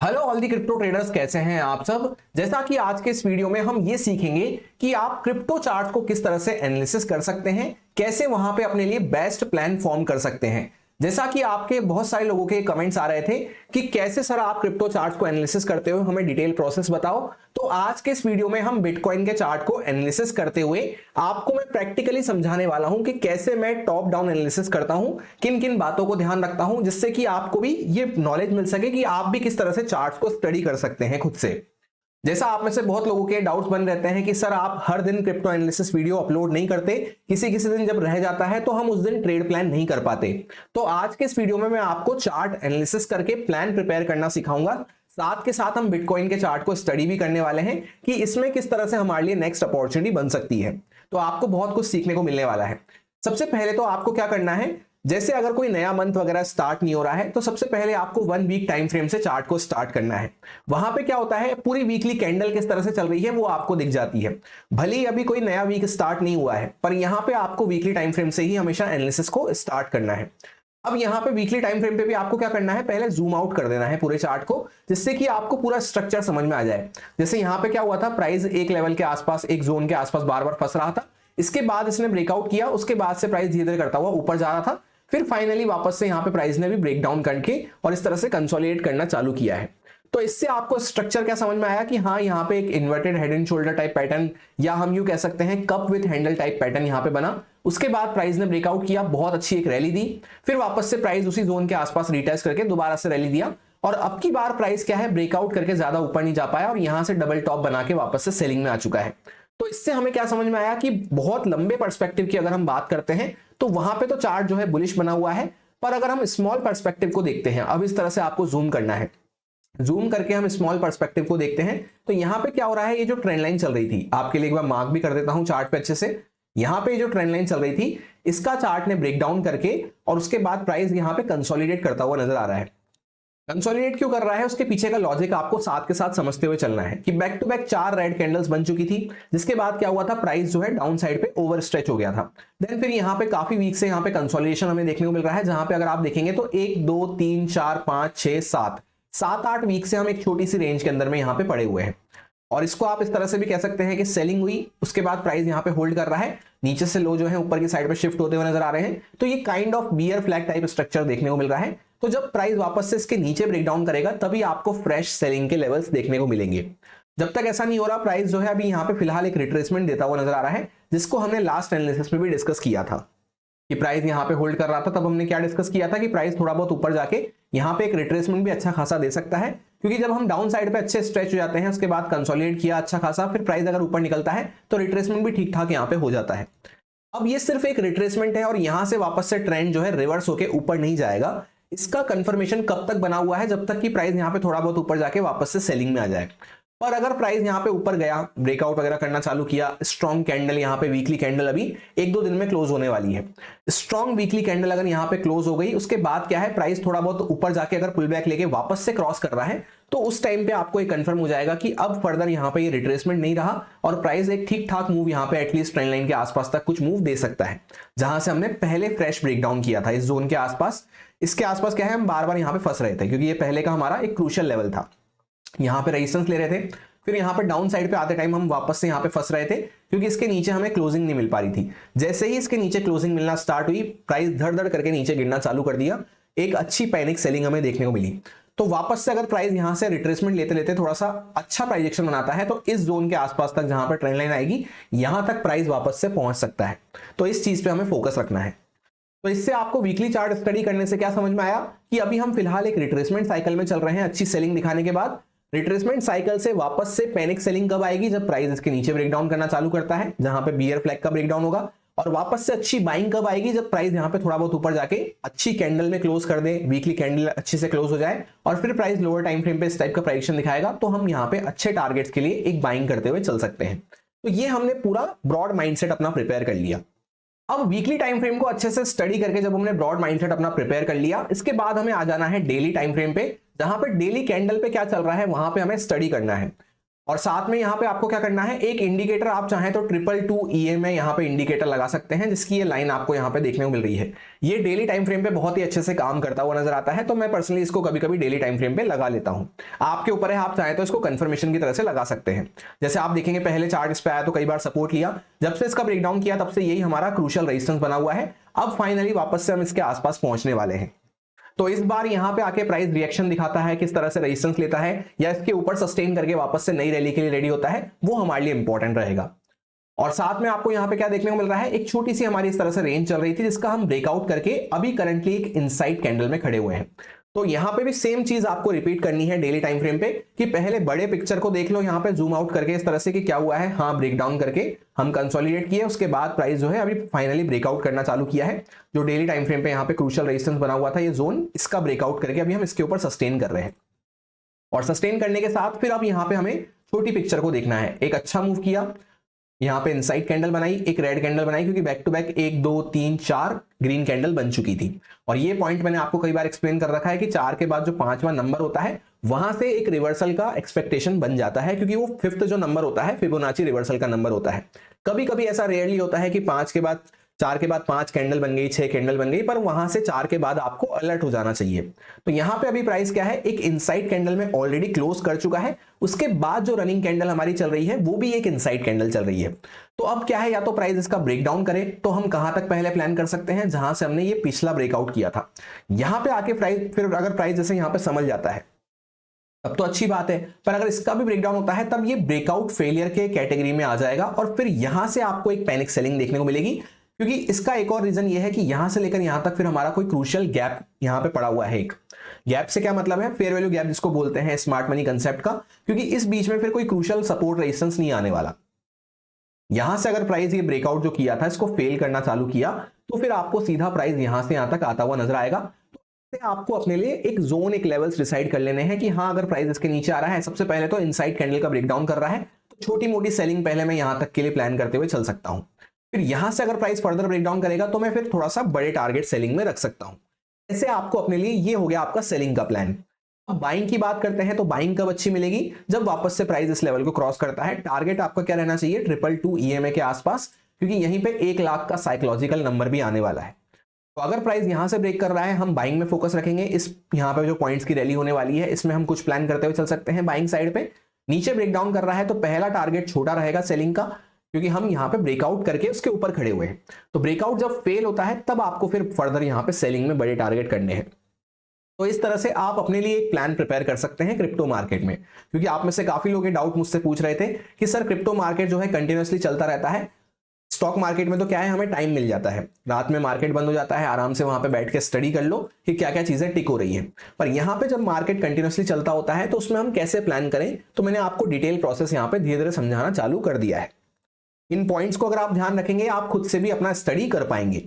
Hello all the crypto traders, कैसे हैं आप सब। जैसा कि आज के इस वीडियो में हम ये सीखेंगे कि आप क्रिप्टो चार्ट को किस तरह से एनालिसिस कर सकते हैं, कैसे वहां पे अपने लिए बेस्ट प्लान फॉर्म कर सकते हैं। जैसा कि आपके बहुत सारे लोगों के कमेंट्स आ रहे थे कि कैसे सर आप क्रिप्टो चार्ट को एनालिसिस करते हो, हमें डिटेल प्रोसेस बताओ। तो आज के इस वीडियो में हम बिटकॉइन के चार्ट को एनालिसिस करते हुए आपको मैं प्रैक्टिकली समझाने वाला हूं कि कैसे मैं टॉप डाउन एनालिसिस करता हूं, किन किन बातों को ध्यान रखता हूं, जिससे कि आपको भी ये नॉलेज मिल सके कि आप भी किस तरह से चार्ट्स को स्टडी कर सकते हैं खुद से। जैसा आप में से बहुत लोगों के डाउट्स बन रहते हैं कि सर आप हर दिन क्रिप्टो एनालिसिस वीडियो अपलोड नहीं करते, किसी किसी दिन जब रह जाता है तो हम उस दिन ट्रेड प्लान नहीं कर पाते। तो आज के इस वीडियो में मैं आपको चार्ट एनालिसिस करके प्लान प्रिपेयर करना सिखाऊंगा। साथ के साथ हम बिटकॉइन के चार्ट को स्टडी भी करने वाले हैं कि इसमें किस तरह से हमारे लिए नेक्स्ट अपॉर्चुनिटी बन सकती है। तो आपको बहुत कुछ सीखने को मिलने वाला है। सबसे पहले तो आपको क्या करना है, जैसे अगर कोई नया मंथ वगैरह स्टार्ट नहीं हो रहा है तो सबसे पहले आपको 1 वीक टाइम फ्रेम से चार्ट को स्टार्ट करना है। वहां पे क्या होता है, पूरी वीकली कैंडल किस तरह से चल रही है वो आपको दिख जाती है। भले ही अभी कोई नया वीक स्टार्ट नहीं हुआ है, पर यहां पे आपको वीकली टाइम फ्रेम से ही हमेशा एनालिसिस को स्टार्ट करना है। अब यहाँ पे वीकली टाइम फ्रेम पे भी आपको क्या करना है, पहले जूम आउट कर देना है पूरे चार्ट को, जिससे कि आपको पूरा स्ट्रक्चर समझ में आ जाए। जैसे यहाँ पे क्या हुआ था, प्राइस एक लेवल के आसपास, एक जोन के आसपास बार बार फंस रहा था। इसके बाद इसने ब्रेकआउट किया, उसके बाद से प्राइस धीरे धीरे करता हुआ ऊपर जा रहा था। फिर फाइनली वापस से यहाँ पे प्राइस ने भी ब्रेक डाउन करके और इस तरह से कंसोलिडेट करना चालू किया है। तो इससे आपको स्ट्रक्चर क्या समझ में आया कि हाँ, यहाँ पे एक inverted head and shoulder type pattern, या हम यूं कह सकते हैं cup with handle type pattern यहाँ पे बना। उसके बाद प्राइस ने ब्रेकआउट किया, बहुत अच्छी एक रैली दी। फिर वापस से प्राइस उसी जोन के आसपास रिटेस्ट करके दोबारा से रैली दिया, और अब की बार प्राइस क्या है, ब्रेकआउट करके ज्यादा ऊपर नहीं जा पाया और यहां से डबल टॉप बना के वापस से सेलिंग में आ चुका है। तो इससे हमें क्या समझ में आया कि बहुत लंबे पर्सपेक्टिव की अगर हम बात करते हैं तो वहां पे तो चार्ट जो है बुलिश बना हुआ है। पर अगर हम स्मॉल पर्सपेक्टिव को देखते हैं, अब इस तरह से आपको जूम करना है, जूम करके हम स्मॉल पर्सपेक्टिव को देखते हैं तो यहां पे क्या हो रहा है, ये जो ट्रेंड लाइन चल रही थी, आपके लिए एक बार मार्क भी कर देता हूं चार्ट पे अच्छे से। यहां पे जो ट्रेंड लाइन चल रही थी, इसका चार्ट ने ब्रेक डाउन करके और उसके बाद प्राइस यहां पे कंसोलिडेट करता हुआ नजर आ रहा है। कंसोलिडेट क्यों कर रहा है, उसके पीछे का लॉजिक आपको साथ के साथ समझते हुए चलना है कि back to back 4 red candles बन चुकी थी, जिसके बाद क्या हुआ था, प्राइस जो है डाउन साइड पे ओवर स्ट्रेच हो गया था। देन फिर यहाँ पे काफी वीक से यहाँ पे कंसोलिडेशन हमें देखने को मिल रहा है, जहां पे अगर आप देखेंगे तो 1 2 3 4 5 6 7 7 8 वीक से हम एक छोटी सी रेंज के अंदर में यहाँ पे पड़े हुए हैं। और इसको आप इस तरह से भी कह सकते हैं कि सेलिंग हुई, उसके बाद प्राइस यहाँ पे होल्ड कर रहा है, नीचे से लो जो है ऊपर की साइड पे शिफ्ट होते हुए नजर आ रहे हैं। तो ये kind of bear flag type structure देखने को मिल रहा है। तो जब प्राइस वापस से इसके नीचे ब्रेकडाउन करेगा तभी आपको फ्रेश सेलिंग के लेवल्स देखने को मिलेंगे। जब तक ऐसा नहीं हो रहा, प्राइस जो है अभी यहाँ पे फिलहाल एक रिट्रेसमेंट देता हुआ नजर आ रहा है, जिसको हमने लास्ट एनालिसिस में भी डिस्कस किया था कि प्राइस यहाँ पे होल्ड कर रहा था। तब हमने क्या डिस्कस किया था कि प्राइस थोड़ा बहुत ऊपर जाके यहाँ पे एक रिट्रेसमेंट भी अच्छा खासा दे सकता है, क्योंकि जब हम डाउन साइड पे अच्छे स्ट्रेच हो जाते हैं, उसके बाद कंसोलिडेट किया अच्छा खासा, फिर प्राइस अगर ऊपर निकलता है तो रिट्रेसमेंट भी ठीक ठाक यहाँ पे हो जाता है। अब ये सिर्फ एक रिट्रेसमेंट है और यहां से वापस से ट्रेंड जो है रिवर्स होके ऊपर नहीं जाएगा। इसका कंफर्मेशन कब तक बना हुआ है, जब तक कि प्राइस यहाँ पे थोड़ा बहुत ऊपर जाके वापस से सेलिंग में आ जाए। पर अगर प्राइस यहाँ पे ऊपर गया, ब्रेकआउट वगैरह करना चालू किया, स्ट्रॉन्ग कैंडल यहाँ पे वीकली कैंडल अभी 1 2 दिन में क्लोज होने वाली है, स्ट्रॉन्ग वीकली कैंडल अगर यहाँ पे क्लोज हो गई, उसके बाद क्या है, प्राइस थोड़ा बहुत ऊपर जाके अगर पुल बैक लेके वापस से क्रॉस कर रहा है, तो उस टाइम पे आपको एक कंफर्म हो जाएगा कि अब फर्दर यहाँ पे ये रिट्रेसमेंट नहीं रहा और प्राइस एक ठीक ठाक मूव यहाँ पे एटलीस्ट ट्रेंड लाइन के आसपास तक कुछ मूव दे सकता है, जहां से हमने पहले फ्रेश ब्रेकडाउन किया था इस जोन के आसपास। इसके आसपास क्या है, हम बार बार यहाँ पे फंस रहे थे, क्योंकि ये पहले का हमारा एक क्रूशियल लेवल था। यहाँ पे रेजिस्टेंस ले रहे थे, फिर यहाँ पे डाउन साइड पे आते टाइम हम वापस से यहाँ पे फंस रहे थे, क्योंकि इसके नीचे हमें क्लोजिंग नहीं मिल पा रही थी। जैसे ही इसके नीचे क्लोजिंग मिलना स्टार्ट हुई, प्राइस धड़ धड़ करके नीचे गिरना चालू कर दिया, एक अच्छी पैनिक सेलिंग हमें देखने को मिली। तो वापस से अगर प्राइस यहां से रिट्रेसमेंट लेते लेते थोड़ा सा अच्छा प्राइजेक्शन बनाता है, तो इस जोन के आसपास तक जहां पर ट्रेंड लाइन आएगी, यहां तक प्राइस वापस से पहुंच सकता है। तो इस चीज पे हमें फोकस रखना है। तो इससे आपको वीकली चार्ट स्टडी करने से क्या समझ में आया कि अभी हम फिलहाल एक रिट्रेसमेंट साइकिल में चल रहे हैं। अच्छी सेलिंग दिखाने के बाद रिट्रेसमेंट साइकिल से वापस से पैनिक सेलिंग कब आएगी, जब प्राइस इसके नीचे ब्रेकडाउन करना चालू करता है, जहां पे बियर फ्लैग का ब्रेकडाउन होगा। और वापस से अच्छी बाइंग कब आएगी, जब प्राइस यहां पे थोड़ा बहुत ऊपर जाके अच्छी कैंडल में क्लोज कर दे, वीकली कैंडल अच्छे से क्लोज हो जाए और फिर प्राइस लोअर टाइम फ्रेम पे इस टाइप का प्राइजेक्शन दिखाएगा, तो हम यहाँ पे अच्छे टारगेट्स के लिए एक बाइंग करते हुए चल सकते हैं। तो ये हमने पूरा ब्रॉड माइंडसेट अपना प्रिपेयर कर लिया। अब वीकली टाइम फ्रेम को अच्छे से स्टडी करके जब हमने ब्रॉड माइंडसेट अपना प्रिपेयर कर लिया, इसके बाद हमें आ जाना है डेली टाइम फ्रेम पे, जहां पे डेली कैंडल पे क्या चल रहा है वहां पे हमें स्टडी करना है। और साथ में यहाँ पे आपको क्या करना है, एक इंडिकेटर आप चाहें तो 222 EA में यहाँ पे इंडिकेटर लगा सकते हैं, जिसकी ये लाइन आपको यहाँ पे देखने को मिल रही है। ये डेली टाइम फ्रेम पे बहुत ही अच्छे से काम करता हुआ नजर आता है, तो मैं पर्सनली इसको कभी कभी डेली टाइम फ्रेम पे लगा लेता हूँ। आपके ऊपर है, आप चाहें तो इसको कंफर्मेशन की तरह से लगा सकते हैं। जैसे आप देखेंगे पहले चार्ट इस पे आया तो कई बार सपोर्ट लिया, जब से इसका ब्रेकडाउन किया तब से यही हमारा क्रूशियल रेजिस्टेंस बना हुआ है। अब फाइनली वापस से हम इसके आसपास पहुंचने वाले हैं। तो इस बार यहां पे आके प्राइस रिएक्शन दिखाता है, किस तरह से रेजिस्टेंस लेता है या इसके ऊपर सस्टेन करके वापस से नई रैली के लिए रेडी होता है, वो हमारे लिए इंपॉर्टेंट रहेगा। और साथ में आपको यहां पे क्या देखने को मिल रहा है, एक छोटी सी हमारी इस तरह से रेंज चल रही थी, जिसका हम ब्रेकआउट करके अभी करंटली एक इनसाइड कैंडल में खड़े हुए हैं। तो यहां पे भी सेम चीज आपको रिपीट करनी है डेली टाइम फ्रेम पे, कि पहले बड़े पिक्चर को देख लो यहां पे जूम आउट करके इस तरह से कि क्या हुआ है। हाँ, ब्रेकडाउन करके हम कंसोलिडेट किए, उसके बाद प्राइस जो है अभी फाइनली ब्रेकआउट करना चालू किया है। जो डेली टाइम फ्रेम पे यहाँ पे क्रूशियल रेजिस्टेंस बना हुआ था ये जोन, इसका ब्रेकआउट करके अभी हम इसके ऊपर सस्टेन कर रहे हैं। और सस्टेन करने के साथ फिर अब यहाँ पे हमें छोटी पिक्चर को देखना है। एक अच्छा मूव किया, यहाँ पे इनसाइड कैंडल बनाई, एक रेड कैंडल बनाई, क्योंकि back to back 1 2 3 4 green candle बन चुकी थी। और ये पॉइंट मैंने आपको कई बार एक्सप्लेन कर रखा है कि 4 के बाद जो 5वां नंबर होता है वहां से एक रिवर्सल का एक्सपेक्टेशन बन जाता है, क्योंकि वो 5th जो नंबर होता है फिबोनाची रिवर्सल का नंबर होता है। कभी कभी ऐसा रेयरली होता है कि 5 के बाद 4 के बाद 5 कैंडल बन गई, 6 कैंडल बन गई, पर वहां से 4 के बाद आपको अलर्ट हो जाना चाहिए। तो यहां पे अभी प्राइस क्या है, एक इनसाइड कैंडल में ऑलरेडी क्लोज कर चुका है, उसके बाद जो रनिंग कैंडल हमारी चल रही है वो भी एक इनसाइड कैंडल चल रही है। तो अब क्या है, या तो प्राइस इसका ब्रेकडाउन करे तो हम कहां तक पहले प्लान कर सकते हैं, जहां से हमने ये पिछला ब्रेकआउट किया था। यहां पे आके प्राइस, फिर अगर प्राइस जैसे यहां पे समझ जाता है तब तो अच्छी बात है, पर अगर इसका भी ब्रेकडाउन होता है तब ये ब्रेकआउट फेलियर के कैटेगरी में आ जाएगा, और फिर यहां से आपको एक पैनिक सेलिंग देखने को मिलेगी। क्योंकि इसका एक और रीजन ये है कि यहां से लेकर यहां तक फिर हमारा कोई क्रूशियल गैप यहां पे पड़ा हुआ है। एक गैप से क्या मतलब है, फेयर वैल्यू गैप जिसको बोलते हैं स्मार्ट मनी कंसेप्ट का, क्योंकि इस बीच में फिर कोई क्रूशियल सपोर्ट रेजिस्टेंस नहीं आने वाला। यहां से अगर प्राइस ये ब्रेकआउट जो किया था इसको फेल करना चालू किया, तो फिर आपको सीधा प्राइस यहां से यहां तक आता हुआ नजर आएगा। तो आपको अपने लिए एक जोन, एक लेवल्स डिसाइड कर लेने हैं कि हाँ, अगर प्राइस इसके नीचे आ रहा है, सबसे पहले तो इनसाइड कैंडल का ब्रेकडाउन कर रहा है, तो छोटी मोटी सेलिंग पहले मैं यहां तक के लिए प्लान करते हुए चल सकता हूं। फिर यहां से अगर प्राइस फर्दर ब्रेकडाउन करेगा तो मैं फिर थोड़ा सा बड़े टारगेट सेलिंग में रख सकता हूं। ऐसे आपको अपने लिए, ये हो गया आपका सेलिंग का प्लान। अब बाइंग की बात करते हैं, तो बाइंग कब अच्छी मिलेगी, जब वापस से प्राइस इस लेवल को क्रॉस करता है। टारगेट आपका क्या रहना चाहिए, 222 EMA के आसपास, क्योंकि यहीं पे 1 लाख का साइकोलॉजिकल नंबर भी आने वाला है। तो अगर प्राइस यहां से ब्रेक कर रहा है, हम बाइंग में फोकस रखेंगे। इस यहां पे जो पॉइंट्स की रैली होने वाली है इसमें हम कुछ प्लान करते हुए चल सकते हैं बाइंग साइड पे। नीचे ब्रेकडाउन कर रहा है तो पहला टारगेट छोटा रहेगा सेलिंग का, क्योंकि हम यहां पे ब्रेकआउट करके उसके ऊपर खड़े हुए हैं। तो ब्रेकआउट जब फेल होता है तब आपको फिर फर्दर यहां पे सेलिंग में बड़े टारगेट करने हैं। तो इस तरह से आप अपने लिए एक प्लान प्रिपेयर कर सकते हैं क्रिप्टो मार्केट में। क्योंकि आप में से काफी लोग ये डाउट मुझसे पूछ रहे थे कि सर क्रिप्टो मार्केट जो है कंटिन्यूअसली चलता रहता है, स्टॉक मार्केट में तो क्या है, हमें टाइम मिल जाता है, रात में मार्केट बंद हो जाता है, आराम से वहां पे बैठ के स्टडी कर लो कि क्या क्या चीजें टिक हो रही है। पर यहां पे जब मार्केट कंटिन्यूअसली चलता होता है तो उसमें हम कैसे प्लान करें, तो मैंने आपको डिटेल प्रोसेस यहां पे धीरे धीरे समझाना चालू कर दिया है। इन पॉइंट्स को अगर आप ध्यान रखेंगे आप खुद से भी अपना स्टडी कर पाएंगे।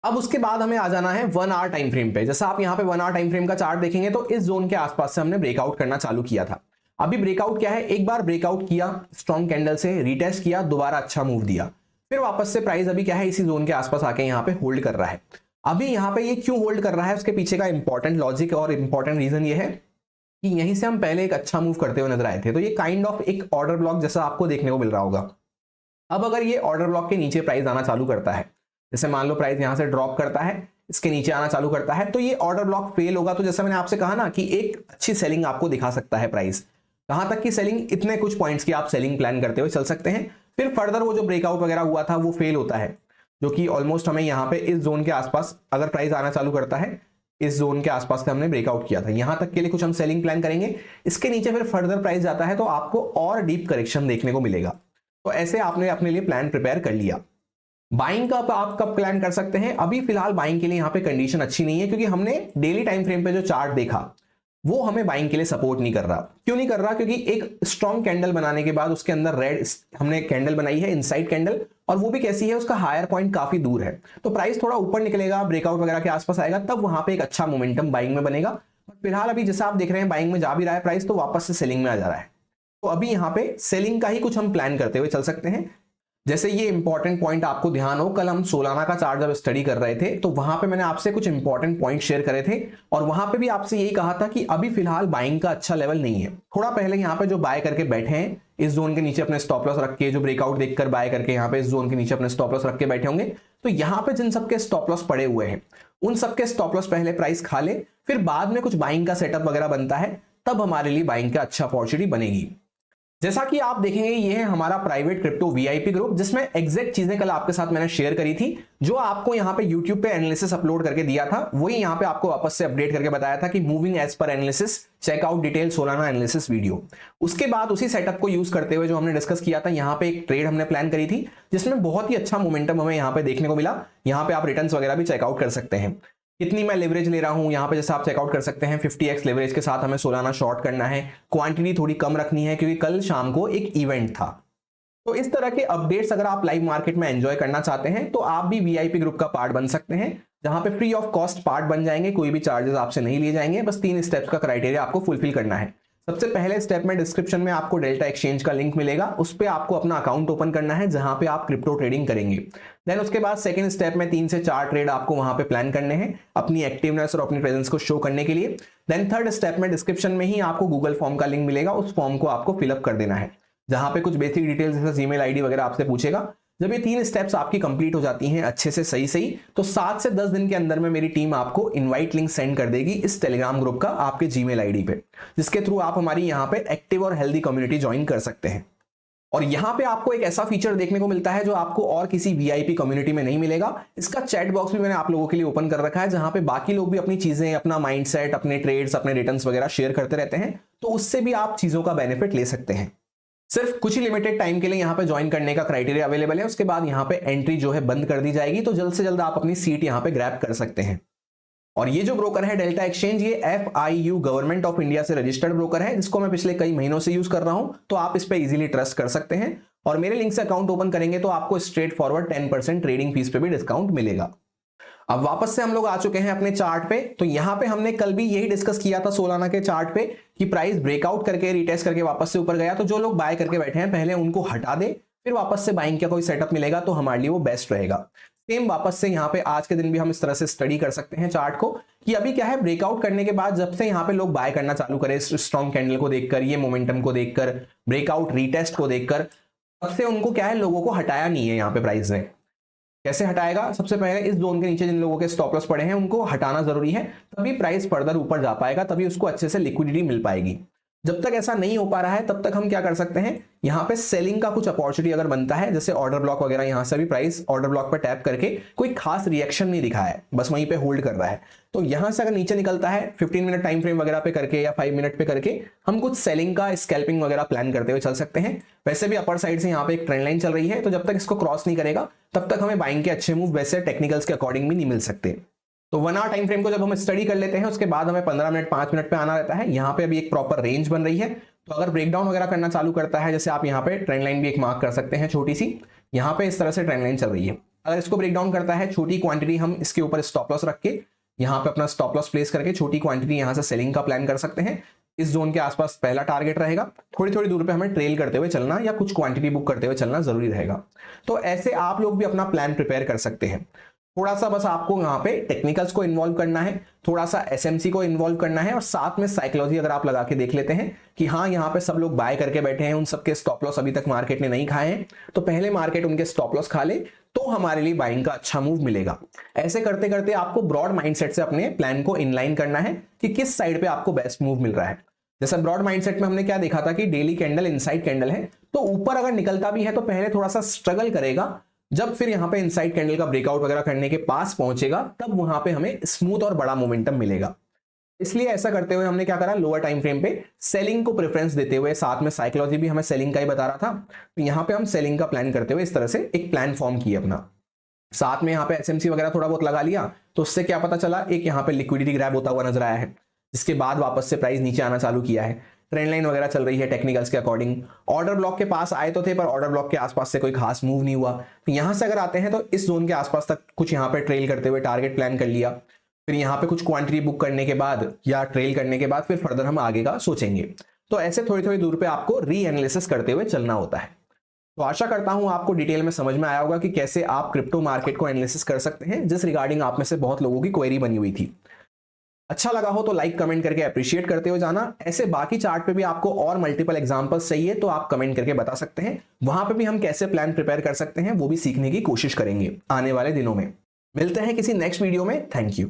अब उसके बाद हमें आ जाना है 1 आवर टाइम फ्रेम पे। जैसा आप यहाँ पे 1 आवर टाइम फ्रेम का चार्ट देखेंगे तो इस जोन के आसपास से हमने ब्रेकआउट करना चालू किया था। अभी ब्रेकआउट क्या है, एक बार ब्रेकआउट किया स्ट्रॉन्ग कैंडल से, रिटेस्ट किया, दोबारा अच्छा मूव दिया, फिर वापस से प्राइस अभी क्या है, इसी जोन के आसपास आके यहाँ पे होल्ड कर रहा है। अभी यहाँ पे ये क्यों होल्ड कर रहा है, उसके पीछे का इंपॉर्टेंट लॉजिक और इंपॉर्टेंट रीजन ये है कि यहीं से हम पहले एक अच्छा मूव करते हुए नजर आए थे। तो ये काइंड ऑफ एक ऑर्डर ब्लॉक जैसा आपको देखने को मिल रहा होगा। अब अगर ये ऑर्डर ब्लॉक के नीचे प्राइस आना चालू करता है, जैसे मान लो प्राइस यहां से ड्रॉप करता है, इसके नीचे आना चालू करता है, तो ये ऑर्डर ब्लॉक फेल होगा। तो जैसे मैंने आपसे कहा ना कि एक अच्छी सेलिंग आपको दिखा सकता है प्राइस, कहां तक की सेलिंग, इतने कुछ पॉइंट्स की आप सेलिंग प्लान करते हुए चल सकते हैं। फिर फर्दर वो जो ब्रेकआउट वगैरह हुआ था वो फेल होता है, जो कि ऑलमोस्ट हमें यहाँ पे इस जोन के आसपास अगर प्राइस आना चालू करता है, इस जोन के आसपास से हमने ब्रेकआउट किया था, यहां तक के लिए कुछ हम सेलिंग प्लान करेंगे। इसके नीचे फिर फर्दर प्राइस जाता है तो आपको और डीप करेक्शन देखने को मिलेगा। तो ऐसे आपने अपने लिए प्लान प्रिपेयर कर लिया। बाइंग का आप कब प्लान कर सकते हैं, अभी फिलहाल बाइंग के लिए यहाँ पे कंडीशन अच्छी नहीं है, क्योंकि हमने डेली टाइम फ्रेम पे जो चार्ट देखा वो हमें बाइंग के लिए सपोर्ट नहीं कर रहा। क्यों नहीं कर रहा, क्योंकि एक स्ट्रॉन्ग कैंडल बनाने के बाद उसके अंदर रेड हमने कैंडल बनाई है, इनसाइड कैंडल, और वो भी कैसी है, उसका हायर पॉइंट काफी दूर है। तो प्राइस थोड़ा ऊपर निकलेगा, ब्रेकआउट वगैरह के आसपास आएगा, तब वहां पे एक अच्छा मोमेंटम बाइंग में बनेगा। फिलहाल अभी जैसा आप देख रहे हैं बाइंग में जा भी रहा है प्राइस, तो वापस से सेलिंग में आ जा रहा है। तो अभी यहाँ पे सेलिंग का ही कुछ हम प्लान करते हुए चल सकते हैं। जैसे ये इंपॉर्टेंट पॉइंट आपको ध्यान हो, कल हम सोलाना का चार्ट जब स्टडी कर रहे थे तो वहां पे मैंने आपसे कुछ इंपॉर्टेंट पॉइंट शेयर करे थे, और वहां पे भी आपसे यही कहा था कि अभी फिलहाल बाइंग का अच्छा लेवल नहीं है। थोड़ा पहले यहाँ पे जो बाय करके बैठे हैं इस जोन के नीचे अपने स्टॉप लॉस रख के, जो ब्रेकआउट देखकर बाय करके यहाँ पे इस जोन के नीचे अपने स्टॉप लॉस रख के बैठे होंगे। तो यहाँ पे जिन सबके स्टॉप लॉस पड़े हुए हैं उन सबके स्टॉप लॉस पहले प्राइस खा ले, फिर बाद में कुछ बाइंग का सेटअप वगैरह बनता है, तब हमारे लिए बाइंग का अच्छा अपॉर्चुनिटी बनेगी। जैसा कि आप देखेंगे ये है हमारा प्राइवेट क्रिप्टो वीआईपी ग्रुप, जिसमें एग्जैक्ट चीजें कल आपके साथ मैंने शेयर करी थी। जो आपको यहाँ पे यूट्यूब पे एनालिसिस अपलोड करके दिया था वही यहाँ पे आपको वापस से अपडेट करके बताया था कि मूविंग एज पर analysis, checkout detail Solana analysis video. उसके बाद उसी सेटअप को यूज करते हुए जो हमने डिस्कस किया था, यहाँ पे एक ट्रेड हमने प्लान करी थी जिसमें बहुत ही अच्छा मोमेंटम हमें यहाँ पे देखने को मिला। यहाँ पे आप रिटर्न्स वगैरह भी चेकआउट कर सकते हैं, कितनी मैं लेवरेज ले रहा हूं यहाँ पे जैसे आप चेकआउट कर सकते हैं। 50x लेवरेज के साथ हमें सोलाना शॉर्ट करना है, क्वांटिटी थोड़ी कम रखनी है क्योंकि कल शाम को एक इवेंट था। तो इस तरह के अपडेट्स अगर आप लाइव मार्केट में एंजॉय करना चाहते हैं तो आप भी वीआईपी ग्रुप का पार्ट बन सकते हैं, जहां पे फ्री ऑफ कॉस्ट पार्ट बन जाएंगे, कोई भी चार्जेस आपसे नहीं लिए जाएंगे। बस 3 स्टेप्स का क्राइटेरिया आपको फुलफिल करना है। सबसे पहले स्टेप में डिस्क्रिप्शन में आपको डेल्टा एक्सचेंज का लिंक मिलेगा, उस पर आपको अपना अकाउंट ओपन करना है जहां पे आप क्रिप्टो ट्रेडिंग करेंगे। देन उसके बाद सेकंड स्टेप में 3 से 4 ट्रेड आपको वहां पे प्लान करने हैं अपनी एक्टिवनेस और अपनी प्रेजेंस को शो करने के लिए। देन थर्ड स्टेप में डिस्क्रिप्शन में ही आपको गूगल फॉर्म का लिंक मिलेगा, उस फॉर्म को आपको फिलअप कर देना है जहां पे कुछ बेसिक डिटेल्स जैसे जीमेल आईडी वगैरह आपसे पूछेगा। जब ये 3 स्टेप्स आपकी कंप्लीट हो जाती हैं अच्छे से सही तो 7 से 10 दिन के अंदर में मेरी टीम आपको इनवाइट लिंक सेंड कर देगी इस टेलीग्राम ग्रुप का आपके जीमेल आईडी पे, जिसके थ्रू आप हमारी यहाँ पे एक्टिव और हेल्दी कम्युनिटी ज्वाइन कर सकते हैं। और यहाँ पे आपको एक ऐसा फीचर देखने को मिलता है जो आपको और किसी वीआईपी कम्युनिटी में नहीं मिलेगा। इसका चैट बॉक्स भी मैंने आप लोगों के लिए ओपन कर रखा है, जहां पे बाकी लोग भी अपनी चीजें, अपना माइंडसेट, अपने ट्रेड्स, अपने रिटर्न्स वगैरह शेयर करते रहते हैं, तो उससे भी आप चीजों का बेनिफिट ले सकते हैं। सिर्फ कुछ ही लिमिटेड टाइम के लिए यहाँ पे ज्वाइन करने का क्राइटेरिया अवेलेबल है, उसके बाद यहाँ पे एंट्री जो है बंद कर दी जाएगी। तो जल्द से जल्द आप अपनी सीट यहाँ पे ग्रैब कर सकते हैं। और ये जो ब्रोकर है डेल्टा एक्सचेंज, ये FIU गवर्नमेंट ऑफ इंडिया से रजिस्टर्ड ब्रोकर है, जिसको मैं पिछले कई महीनों से यूज कर रहा हूं, तो आप इस पे इजीली ट्रस्ट कर सकते हैं। और मेरे लिंक से अकाउंट ओपन करेंगे तो आपको स्ट्रेट फॉरवर्ड 10% ट्रेडिंग फीस पे भी डिस्काउंट मिलेगा। अब वापस से हम लोग आ चुके हैं अपने चार्ट पे। तो यहां पे हमने कल भी यही डिस्कस किया था सोलाना के चार्ट पे कि प्राइस ब्रेकआउट करके रिटेस्ट करके वापस से ऊपर गया, तो जो लोग बाय करके बैठे हैं पहले उनको हटा दे, फिर वापस से बाइंग का कोई सेटअप मिलेगा तो हमारे लिए वो बेस्ट रहेगा। सेम वापस से यहाँ पे आज के दिन भी हम इस तरह से स्टडी कर सकते हैं चार्ट को कि अभी क्या है, ब्रेकआउट करने के बाद जब से यहाँ पे लोग बाय करना चालू करें, स्ट्रॉन्ग कैंडल को देखकर, ये मोमेंटम को देखकर, ब्रेकआउट रीटेस्ट को देखकर, तब से उनको क्या है, लोगों को हटाया नहीं है। यहाँ पे प्राइस ने कैसे हटाएगा, सबसे पहले इस जोन के नीचे जिन लोगों के स्टॉप लॉस पड़े हैं उनको हटाना जरूरी है, तभी प्राइस फर्दर ऊपर जा पाएगा, तभी उसको अच्छे से लिक्विडिटी मिल पाएगी। जब तक ऐसा नहीं हो पा रहा है तब तक हम क्या कर सकते हैं, यहाँ पे सेलिंग का कुछ अपॉर्चुनिटी अगर बनता है, जैसे ऑर्डर ब्लॉक वगैरह, यहाँ से भी प्राइस ऑर्डर ब्लॉक पर टैप करके कोई खास रिएक्शन नहीं दिखा है, बस वहीं पे होल्ड कर रहा है, तो यहां से अगर नीचे निकलता है 15 मिनट टाइम फ्रेम वगैरह पे करके या 5 मिनट पे करके हम कुछ सेलिंग का स्कैल्पिंग वगैरह प्लान करते हुए चल सकते हैं। वैसे भी अपर साइड से यहाँ पे एक ट्रेंड लाइन चल रही है, तो जब तक इसको क्रॉस नहीं करेगा तब तक हमें बाइंग के अच्छे मूव वैसे टेक्निकल्स के अकॉर्डिंग भी नहीं मिल सकते। तो 1 आवर टाइम फ्रेम को जब हम स्टडी कर लेते हैं उसके बाद हमें 15 मिनट 5 मिनट पे आना रहता है। यहाँ पे अभी एक प्रॉपर रेंज बन रही है, तो अगर ब्रेकडाउन वगैरह करना चालू करता है, जैसे आप यहाँ पे ट्रेंड लाइन भी एक मार्क कर सकते हैं छोटी सी, यहाँ पे इस तरह से ट्रेंड लाइन चल रही है। अगर इसको ब्रेकडाउन करता है, छोटी क्वांटिटी हम इसके ऊपर स्टॉप लॉस रख के यहाँ पे अपना स्टॉप लॉस प्लेस करके छोटी क्वांटिटी यहाँ से सेलिंग का प्लान कर सकते हैं। इस जोन के आसपास पहला टारगेट रहेगा, थोड़ी थोड़ी दूर पे हमें ट्रेल करते हुए चलना या कुछ क्वांटिटी बुक करते हुए चलना जरूरी रहेगा। तो ऐसे आप लोग भी अपना प्लान प्रिपेयर कर सकते हैं। थोड़ा सा बस आपको यहाँ पे टेक्निकल्स को इन्वॉल्व करना है, थोड़ा सा एसएमसी को इन्वॉल्व करना है, और साथ में साइकोलॉजी अगर आप लगा के देख लेते हैं कि हाँ यहाँ पे सब लोग बाय करके बैठे हैं, उन सबके स्टॉप लॉस अभी तक मार्केट ने नहीं खाए हैं, तो पहले मार्केट उनके स्टॉप लॉस खा ले तो हमारे लिए बाइंग का अच्छा मूव मिलेगा। ऐसे करते करते आपको ब्रॉड माइंडसेट से अपने प्लान को इनलाइन करना है कि किस साइड पे आपको बेस्ट मूव मिल रहा है। जैसे ब्रॉड माइंडसेट में हमने क्या देखा था कि डेली कैंडल इनसाइड कैंडल है, तो ऊपर अगर निकलता भी है तो पहले थोड़ा सा स्ट्रगल करेगा, जब फिर यहाँ पे इनसाइड कैंडल का ब्रेकआउट वगैरह करने के पास पहुंचेगा तब वहां पे हमें स्मूथ और बड़ा मोमेंटम मिलेगा। इसलिए ऐसा करते हुए हमने क्या करा, लोअर टाइम फ्रेम पे सेलिंग को प्रेफरेंस देते हुए, साथ में साइकोलॉजी भी हमें सेलिंग का ही बता रहा था, तो यहाँ पे हम सेलिंग का प्लान करते हुए इस तरह से एक प्लान फॉर्म किया अपना। साथ में यहाँ पे एसएमसी वगैरह थोड़ा बहुत लगा लिया, तो उससे क्या पता चला, एक यहाँ पे लिक्विडिटी ग्रैब होता हुआ नजर आया है, जिसके बाद वापस से प्राइस नीचे आना चालू किया है। ट्रेंड लाइन वगैरह चल रही है टेक्निकल्स के अकॉर्डिंग। ऑर्डर ब्लॉक के पास आए तो थे, पर ऑर्डर ब्लॉक के आसपास से कोई खास मूव नहीं हुआ। तो यहां से अगर आते हैं तो इस जोन के आसपास तक कुछ यहाँ पे ट्रेल करते हुए टारगेट प्लान कर लिया, फिर यहाँ पे कुछ क्वांटिटी बुक करने के बाद या ट्रेल करने के बाद फिर फर्दर हम आगे का सोचेंगे। तो ऐसे थोड़ी थोड़ी दूर पे आपको री एनालिसिस करते हुए चलना होता है। तो आशा करता हूं आपको डिटेल में समझ में आया होगा कि कैसे आप क्रिप्टो मार्केट को एनालिसिस कर सकते हैं, जिस रिगार्डिंग आप में से बहुत लोगों की क्वेरी बनी हुई थी। अच्छा लगा हो तो लाइक कमेंट करके अप्रिशिएट करते हो जाना। ऐसे बाकी चार्ट पे भी आपको और मल्टीपल एग्जांपल्स चाहिए तो आप कमेंट करके बता सकते हैं, वहां पे भी हम कैसे प्लान प्रिपेयर कर सकते हैं वो भी सीखने की कोशिश करेंगे आने वाले दिनों में। मिलते हैं किसी नेक्स्ट वीडियो में। Thank you.